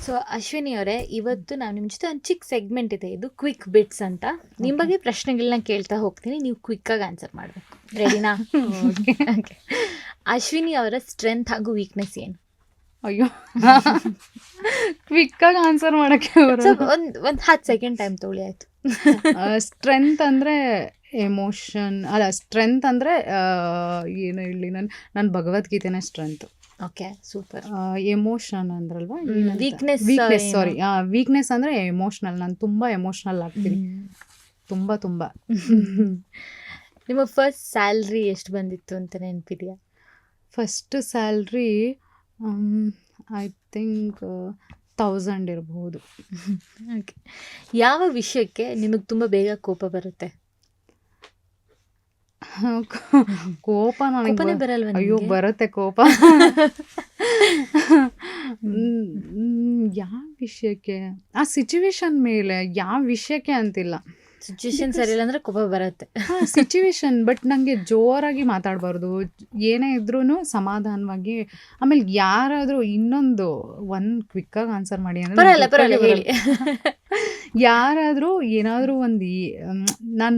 So Ashwini ಅವರೇ, ಇವತ್ತು ನಾವು ನಿಮ್ಮ ಜೊತೆ ಒಂದು ಚಿಕ್ಕ ಸೆಗ್ಮೆಂಟ್ ಇದೆ, ಇದು ಕ್ವಿಕ್ ಬಿಟ್ಸ್ ಅಂತ. ನಿಮ್ಮ ಬಗ್ಗೆ ಪ್ರಶ್ನೆಗಳನ್ನ ಕೇಳ್ತಾ ಹೋಗ್ತೀನಿ, ನೀವು ಕ್ವಿಕ್ಕಾಗಿ ಆನ್ಸರ್ ಮಾಡಬೇಕು. ರೆಡಿನಾ? ಓಕೆ. ಅಶ್ವಿನಿ ಅವರ ಸ್ಟ್ರೆಂತ್ ಹಾಗೂ ವೀಕ್ನೆಸ್ ಏನು? ಅಯ್ಯೋ, ಕ್ವಿಕ್ಕಾಗಿ ಆನ್ಸರ್ ಮಾಡೋಕ್ಕೆ ಒಂದು 10 ಸೆಕೆಂಡ್ ಟೈಮ್ ತೊಗೊಳ್ಳಿ, ಆಯಿತು. ಸ್ಟ್ರೆಂತ್ ಅಂದರೆ ಎಮೋಷನ್ ಅಲ್ಲ, ಸ್ಟ್ರೆಂತ್ ಅಂದರೆ ಏನು ಹೇಳಿ, ನನ್ನ ಭಗವದ್ಗೀತೆನೇ ಸ್ಟ್ರೆಂತ್. Okay, super. ಎಮೋಷನ್ ಅಂದ್ರಲ್ವಾ, ವೀಕ್ನೆಸ್ ಸಾರಿ, ವೀಕ್ನೆಸ್ ಅಂದರೆ ಎಮೋಷ್ನಲ್. ನಾನು ತುಂಬ ಎಮೋಷ್ನಲ್ ಆಗ್ತೀನಿ, ತುಂಬ ತುಂಬ. ನಿಮ್ಮ ಫಸ್ಟ್ ಸ್ಯಾಲ್ರಿ ಎಷ್ಟು ಬಂದಿತ್ತು ಅಂತ ನೆನಪಿದೆಯಾ? ಫಸ್ಟ್ ಸ್ಯಾಲ್ರಿ ಐ ಥಿಂಕ್ 1000 ಇರಬಹುದು. ಓಕೆ. ಯಾವ ವಿಷಯಕ್ಕೆ ನಿಮಗೆ ತುಂಬ ಬೇಗ ಕೋಪ ಬರುತ್ತೆ? ಕೋಪ ಕೋಪನೇ ನನಗೆ ಬರಲ್ವಾ ಅಯ್ಯೋ ನಿಮಗೆ? ಬರುತ್ತೆ ಕೋಪ. ಯಾವ ವಿಷಯಕ್ಕೆ, ಆ ಸಿಚುವೇಶನ್ ಮೇಲೆ, ಯಾವ ವಿಷಯಕ್ಕೆ ಅಂತಿಲ್ಲ. ಸಿಚುವೇಶನ್ ಸರಿ ಇಲ್ಲ ಅಂದ್ರೆ ಕೋಪ ಬರುತ್ತೆ. ಸಿಚುವೇಶನ್, ಬಟ್ ನನಗೆ ಜೋರಾಗಿ ಮಾತಾಡಬಾರ್ದು, ಏನೇ ಇದ್ರೂ ಸಮಾಧಾನವಾಗಿ. ಆಮೇಲೆ ಯಾರಾದರೂ ಒಂದು ಕ್ವಿಕ್ಕಾಗಿ ಆನ್ಸರ್ ಮಾಡಿ ಅಂದರೆ ಪರವಾಗಿಲ್ಲ ಹೇಳಿ. ಯಾರಾದರೂ ಏನಾದರೂ ಒಂದು ನಾನು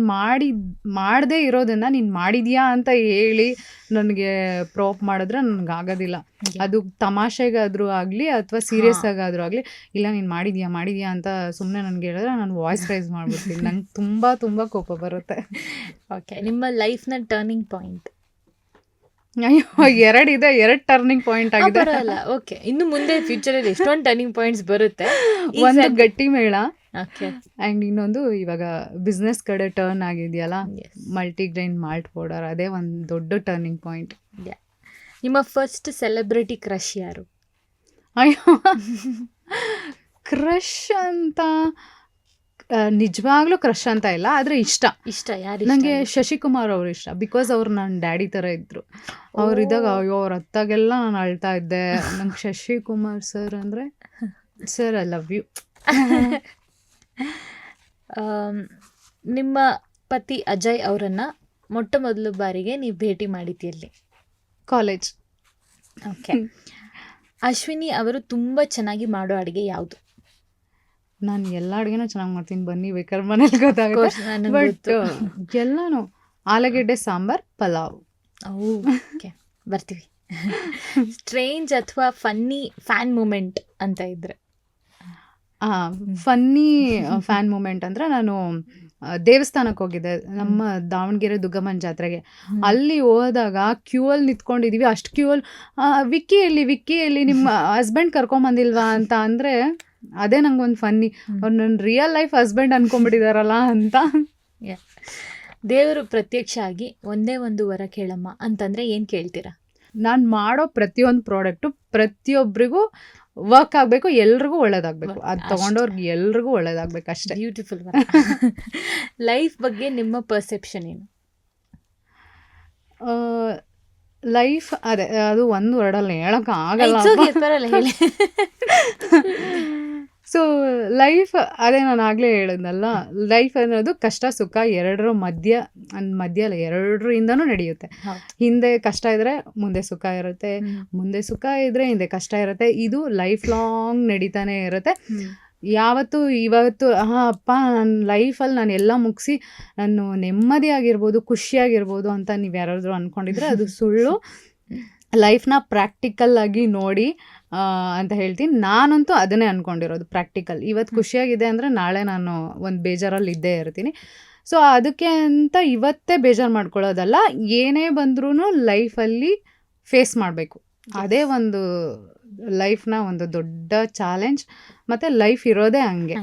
ಮಾಡದೇ ಇರೋದನ್ನು ನೀನು ಮಾಡಿದ್ಯಾ ಅಂತ ಹೇಳಿ ನನಗೆ ಪ್ರೋಪ್ ಮಾಡಿದ್ರೆ ನನಗಾಗೋದಿಲ್ಲ. ಅದು ತಮಾಷೆಗಾದರೂ ಆಗಲಿ ಅಥವಾ ಸೀರಿಯಸ್ ಆಗಾದರೂ ಆಗಲಿ, ಇಲ್ಲ ನೀನು ಮಾಡಿದ್ಯಾ ಅಂತ ಸುಮ್ಮನೆ ನನಗೆ ಹೇಳಿದ್ರೆ ನಾನು ವಾಯ್ಸ್ ರೈಸ್ ಮಾಡಿಬಿಡ್ತೀನಿ. ನಂಗೆ ತುಂಬ ತುಂಬ ಕೋಪ ಬರುತ್ತೆ. ಓಕೆ. ನಿಮ್ಮ ಲೈಫ್ನ ಟರ್ನಿಂಗ್ ಪಾಯಿಂಟ್? ಅಯ್ಯೋ, 2 ಟರ್ನಿಂಗ್ ಪಾಯಿಂಟ್ ಆಗಿದೆ. ಪರವಾಗಿಲ್ಲ, ಓಕೆ. ಇನ್ನು ಮುಂದೆ ಫ್ಯೂಚರಲ್ಲಿ ಎಷ್ಟೊಂದು ಟರ್ನಿಂಗ್ ಪಾಯಿಂಟ್ಸ್ ಬರುತ್ತೆ. ಒಂದು ಗಟ್ಟಿ ಮೇಳ ಓಕೆ. ಆ್ಯಂಡ್ ಇನ್ನೊಂದು ಇವಾಗ ಬಿಸ್ನೆಸ್ ಕಡೆ ಟರ್ನ್ ಆಗಿದೆಯಲ್ಲ, ಮಲ್ಟಿಗ್ರೈನ್ ಮಾಲ್ಟ್ ಪೌಡರ್, ಅದೇ ಒಂದು ದೊಡ್ಡ ಟರ್ನಿಂಗ್ ಪಾಯಿಂಟ್. ನಿಮ್ಮ ಫಸ್ಟ್ ಸೆಲೆಬ್ರಿಟಿ ಕ್ರಶ್ ಯಾರು? ಅಯ್ಯೋ, ಕ್ರಶ್ ಅಂತ ನಿಜವಾಗ್ಲೂ ಕ್ರಶ್ ಅಂತ ಇಲ್ಲ, ಆದರೆ ಇಷ್ಟ ಯಾರು? ನನಗೆ ಶಶಿಕುಮಾರ್ ಅವರು ಇಷ್ಟ. ಬಿಕಾಸ್ ಅವ್ರು ನನ್ನ ಡ್ಯಾಡಿ ಥರ ಇದ್ದರು. ಅವರಿದ್ದಾಗ ಅಯ್ಯೋ ಅವ್ರ ಹತ್ತಾಗೆಲ್ಲ ನಾನು ಅಳ್ತಾ ಇದ್ದೆ. ನಂಗೆ ಶಶಿಕುಮಾರ್ ಸರ್ ಅಂದರೆ ಸರ್ ಐ ಲವ್ ಯು. ನಿಮ್ಮ ಪತಿ ಅಜಯ್ ಅವರನ್ನು ಮೊಟ್ಟ ಮೊದಲ ಬಾರಿಗೆ ನೀವು ಭೇಟಿ ಮಾಡಿದ್ದೀಯಲ್ಲಿ? ಕಾಲೇಜ್. ಓಕೆ. ಅಶ್ವಿನಿ ಅವರು ತುಂಬ ಚೆನ್ನಾಗಿ ಮಾಡೋ ಅಡುಗೆ ಯಾವುದು? ನಾನು ಎಲ್ಲ ಅಡುಗೆನೂ ಚೆನ್ನಾಗಿ ಮಾಡ್ತೀನಿ, ಬನ್ನಿ ಬೇಕಾದ್ರೆ ಮನೇಲಿ ಗೊತ್ತಾಗುತ್ತೆ. ಬಟ್ ಎಲ್ಲನೂ ಆಲೂಗೆಡ್ಡೆ ಸಾಂಬಾರ್, ಪಲಾವ್. ಓಕೆ, ಬರ್ತೀವಿ. ಸ್ಟ್ರೇಂಜ್ ಅಥವಾ ಫನ್ನಿ ಫ್ಯಾನ್ ಮೂಮೆಂಟ್ ಅಂತ ಇದ್ರೆ? ಫನ್ನಿ ಫ್ಯಾನ್ ಮೂಮೆಂಟ್ ಅಂದರೆ ನಾನು ದೇವಸ್ಥಾನಕ್ಕೆ ಹೋಗಿದ್ದೆ, ನಮ್ಮ ದಾವಣಗೆರೆ ದುಗ್ಗಮ್ಮನ ಜಾತ್ರೆಗೆ. ಅಲ್ಲಿ ಹೋದಾಗ ಕ್ಯೂ ಅಲ್ಲಿ ನಿಂತ್ಕೊಂಡಿದ್ದೀವಿ. ಅಷ್ಟು ಕ್ಯೂ ಅಲ್ಲಿ ವಿಕ್ಕಿ ಎಲ್ಲಿ ನಿಮ್ಮ ಹಸ್ಬೆಂಡ್ ಕರ್ಕೊಂಬಂದಿಲ್ವಾ ಅಂತ ಅಂದರೆ ಅದೇ ನಂಗೊಂದು ಫನ್ನಿ. ಅವ್ರು ನನ್ನ ರಿಯಲ್ ಲೈಫ್ ಹಸ್ಬೆಂಡ್ ಅನ್ಕೊಂಡ್ಬಿಟ್ಟಿದಾರಲ್ಲ ಅಂತ. ದೇವರು ಪ್ರತ್ಯಕ್ಷ ಆಗಿ ಒಂದೇ ಒಂದು ವರ ಕೇಳಮ್ಮ ಅಂತಂದರೆ ಏನು ಕೇಳ್ತೀರಾ? ನಾನು ಮಾಡೋ ಪ್ರತಿಯೊಂದು ಪ್ರಾಡಕ್ಟು ಪ್ರತಿಯೊಬ್ಬರಿಗೂ ವರ್ಕ್ ಆಗಬೇಕು, ಎಲ್ರಿಗೂ ಒಳ್ಳೇದಾಗಬೇಕು. ಅದು ತೊಗೊಂಡವ್ರಿಗೆ ಎಲ್ರಿಗೂ ಒಳ್ಳೇದಾಗಬೇಕು ಅಷ್ಟೇ. ಬ್ಯೂಟಿಫುಲ್. ಲೈಫ್ ಬಗ್ಗೆ ನಿಮ್ಮ ಪರ್ಸೆಪ್ಷನ್ ಏನು? ಲೈಫ್ ಅದೇ, ಅದು ಒಂದು ವರ್ಡಲ್ಲಿ ಹೇಳೋಕ್ಕಾಗಲ್ಲ. ಹೇಳಿ. ಸೊ ಲೈಫ್ ಅದೇ ನಾನು ಆಗಲೇ ಹೇಳಿದ್ನಲ್ಲ, ಲೈಫ್ ಅನ್ನೋದು ಕಷ್ಟ ಸುಖ ಎರಡರ ಮಧ್ಯ ಅಲ್ಲ, ಎರಡರಿಂದನೂ ನಡೆಯುತ್ತೆ. ಹಿಂದೆ ಕಷ್ಟ ಇದ್ದರೆ ಮುಂದೆ ಸುಖ ಇರುತ್ತೆ, ಮುಂದೆ ಸುಖ ಇದ್ದರೆ ಹಿಂದೆ ಕಷ್ಟ ಇರುತ್ತೆ. ಇದು ಲೈಫ್ ಲಾಂಗ್ ನಡೀತಾನೆ ಇರುತ್ತೆ. ಇವತ್ತು ಅಪ್ಪ ನನ್ನ ಲೈಫಲ್ಲಿ ನಾನು ಎಲ್ಲ ಮುಗಿಸಿ ನಾನು ನೆಮ್ಮದಿಯಾಗಿರ್ಬೋದು, ಖುಷಿಯಾಗಿರ್ಬೋದು ಅಂತ ನೀವು ಯಾರಾದರೂ ಅಂದ್ಕೊಂಡಿದ್ರೆ ಅದು ಸುಳ್ಳು. ಲೈಫ್ನ ಪ್ರಾಕ್ಟಿಕಲ್ ಆಗಿ ನೋಡಿ ಅಂತ ಹೇಳ್ತೀನಿ. ನಾನಂತೂ ಅದನ್ನೇ ಅಂದ್ಕೊಂಡಿರೋದು, ಪ್ರಾಕ್ಟಿಕಲ್. ಇವತ್ತು ಖುಷಿಯಾಗಿದೆ ಅಂದರೆ ನಾಳೆ ನಾನು ಒಂದು ಬೇಜಾರಲ್ಲಿ ಇದ್ದೇ ಇರ್ತೀನಿ. ಸೊ ಅದಕ್ಕೆ ಅಂತ ಇವತ್ತೇ ಬೇಜಾರು ಮಾಡ್ಕೊಳ್ಳೋದಲ್ಲ, ಏನೇ ಬಂದ್ರೂ ಲೈಫಲ್ಲಿ ಫೇಸ್ ಮಾಡಬೇಕು. ಅದೇ ಒಂದು ಲೈಫ್ನ ಒಂದು ದೊಡ್ಡ ಚಾಲೆಂಜ್. ಮತ್ತು ಲೈಫ್ ಇರೋದೇ ಹಂಗೆ.